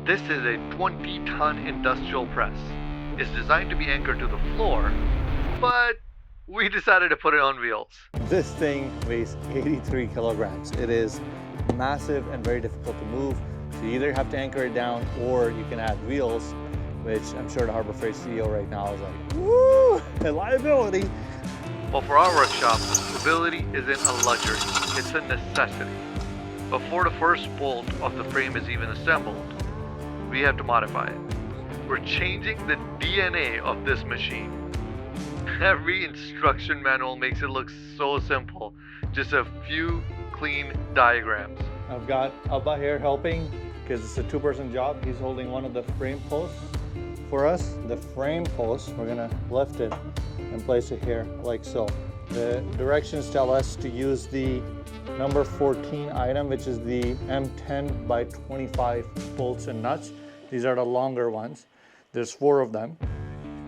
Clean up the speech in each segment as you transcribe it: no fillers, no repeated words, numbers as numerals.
This is a 20-ton industrial press. It's designed to be anchored to the floor, but we decided to put it on wheels. This thing weighs 83 kilograms. It is massive and very difficult to move. So you either have to anchor it down or you can add wheels, which I'm sure the Harbor Freight CEO right now is like, woo, liability. Well, for our workshop, stability isn't a luxury, it's a necessity. Before the first bolt of the frame is even assembled, we have to modify it. We're changing the DNA of this machine. Every instruction manual makes it look so simple, just a few clean diagrams. I've got Abba here helping because it's a two-person job. He's holding one of the frame posts for us. The frame post, we're gonna lift it and place it here like so. The directions tell us to use the number 14 item, which is the M10 by 25 bolts and nuts. These are the longer ones. There's 4 of them.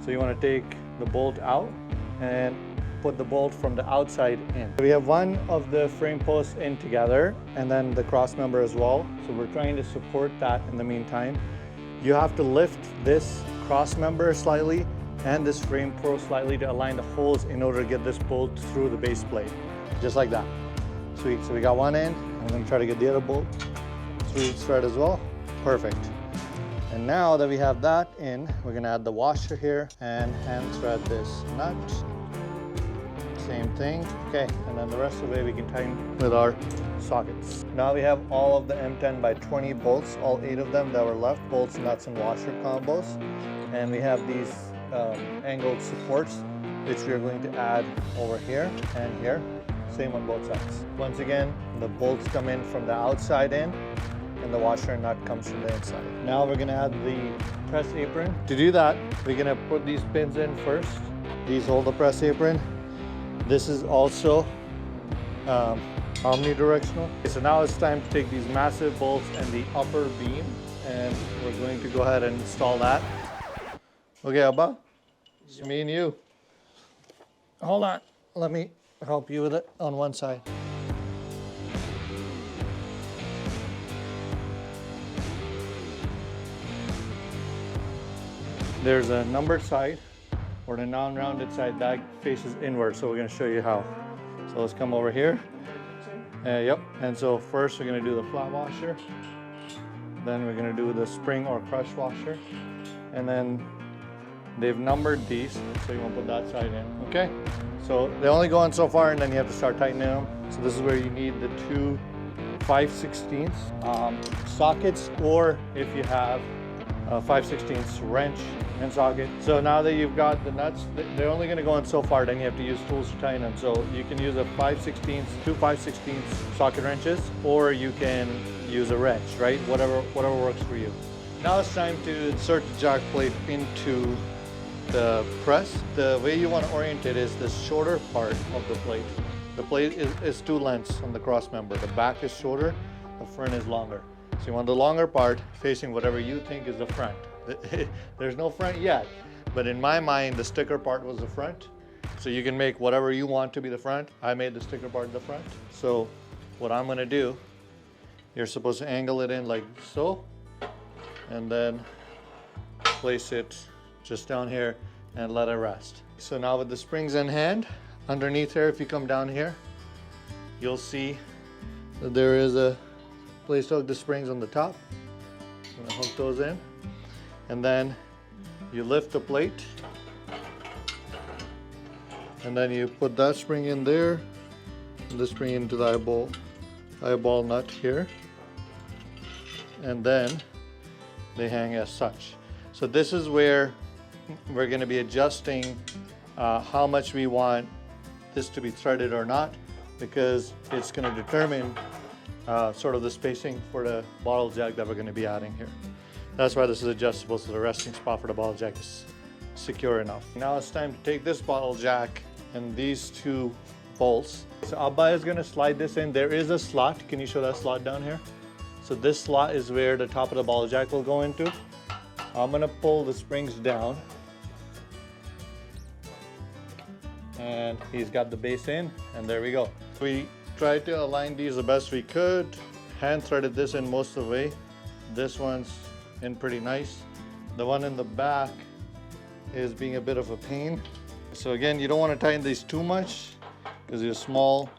So you want to take the bolt out and put the bolt from the outside in. We have one of the frame posts in together and then the cross member as well. So we're trying to support that in the meantime. You have to lift this cross member slightly and this frame post slightly to align the holes in order to get this bolt through the base plate, just like that. Sweet, so we got one in. I'm gonna try to get the other bolt through the thread as well. Perfect. And now that we have that in, we're gonna add the washer here and hand thread this nut. Same thing, okay. And then the rest of the way we can tighten with our sockets. Now we have all of the M10 by 20 bolts, all 8 of them that were left, bolts, nuts, and washer combos. And we have these angled supports, which we are going to add over here and here. Same on both sides. Once again, the bolts come in from the outside in, and the washer and nut comes from the inside. Now we're gonna add the press apron. To do that, we're gonna put these pins in first. These hold the press apron. This is also omnidirectional. Okay, so now it's time to take these massive bolts and the upper beam, and we're going to go ahead and install that. Okay, Abba, it's me and you. Hold on, let me help you with it on one side. There's a numbered side or the non-rounded side that faces inward, so we're going to show you how. So let's come over here. Yep, and so first we're going to do the flat washer, then we're going to do the spring or crush washer, and then they've numbered these, so you want to put that side in, okay? So they only go on so far and then you have to start tightening them. So this is where you need the 2 5/16 sockets, or if you have a 5/16 wrench and socket. So now that you've got the nuts, they're only going to go on so far, then you have to use tools to tighten them. So you can use a 5/16, 2 5/16 socket wrenches, or you can use a wrench, right? Whatever works for you. Now it's time to insert the jack plate into the press. The way you want to orient it is the shorter part of the plate. The plate is 2 lengths on the cross member. The back is shorter, the front is longer. So you want the longer part facing whatever you think is the front. There's no front yet, but in my mind, the sticker part was the front. So you can make whatever you want to be the front. I made the sticker part the front. So what I'm gonna do, you're supposed to angle it in like so, and then place it just down here and let it rest. So now with the springs in hand, underneath here, if you come down here, you'll see that there is a place to hook the springs on the top. I'm gonna hook those in. And then you lift the plate. And then you put that spring in there, and the spring into the eyeball nut here. And then they hang as such. So this is where we're going to be adjusting how much we want this to be threaded or not, because it's going to determine sort of the spacing for the bottle jack that we're going to be adding here. That's why this is adjustable, so the resting spot for the bottle jack is secure enough. Now it's time to take this bottle jack and these 2 bolts. So Abba is going to slide this in. There is a slot. Can you show that slot down here? So this slot is where the top of the bottle jack will go into. I'm going to pull the springs down. And he's got the base in, and there we go. We tried to align these the best we could. Hand threaded this in most of the way. This one's in pretty nice. The one in the back is being a bit of a pain. So again, you don't want to tighten these too much because they're small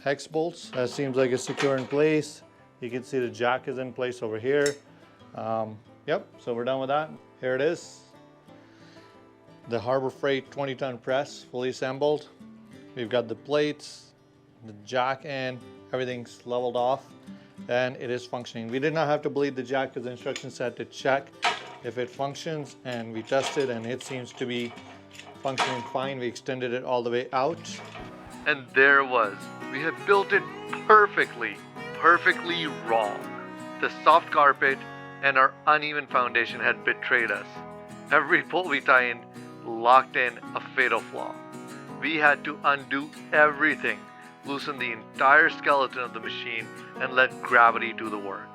hex bolts. That seems like it's secure in place. You can see the jack is in place over here. Yep, so we're done with that. Here it is. The Harbor Freight 20-ton press, fully assembled. We've got the plates, the jack end, everything's leveled off, and it is functioning. We did not have to bleed the jack because the instructions said to check if it functions, and we tested and it seems to be functioning fine. We extended it all the way out. And there it was. We had built it perfectly wrong. The soft carpet and our uneven foundation had betrayed us. Every bolt we tightened locked in a fatal flaw. We had to undo everything, loosen the entire skeleton of the machine, and let gravity do the work.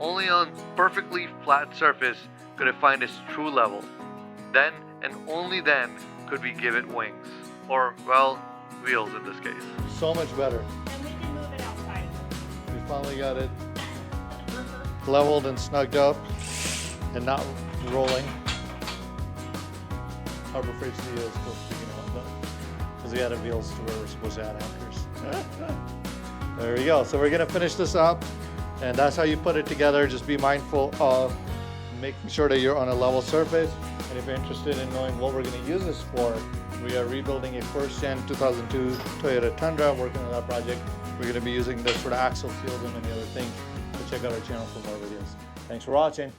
Only on perfectly flat surface could it find its true level. Then and only then could we give it wings. Or, well, wheels in this case. So much better. And we can move it outside. We finally got it leveled and snugged up and not rolling. Harbor Freight Studio is supposed to be, because we added wheels to where we're supposed to add anchors. There we go. So we're gonna finish this up, and that's how you put it together. Just be mindful of making sure that you're on a level surface. And if you're interested in knowing what we're gonna use this for, we are rebuilding a first gen 2002 Toyota Tundra, working on that project. We're gonna be using this for the axle shields and many other things. So check out our channel for more videos. Thanks for watching.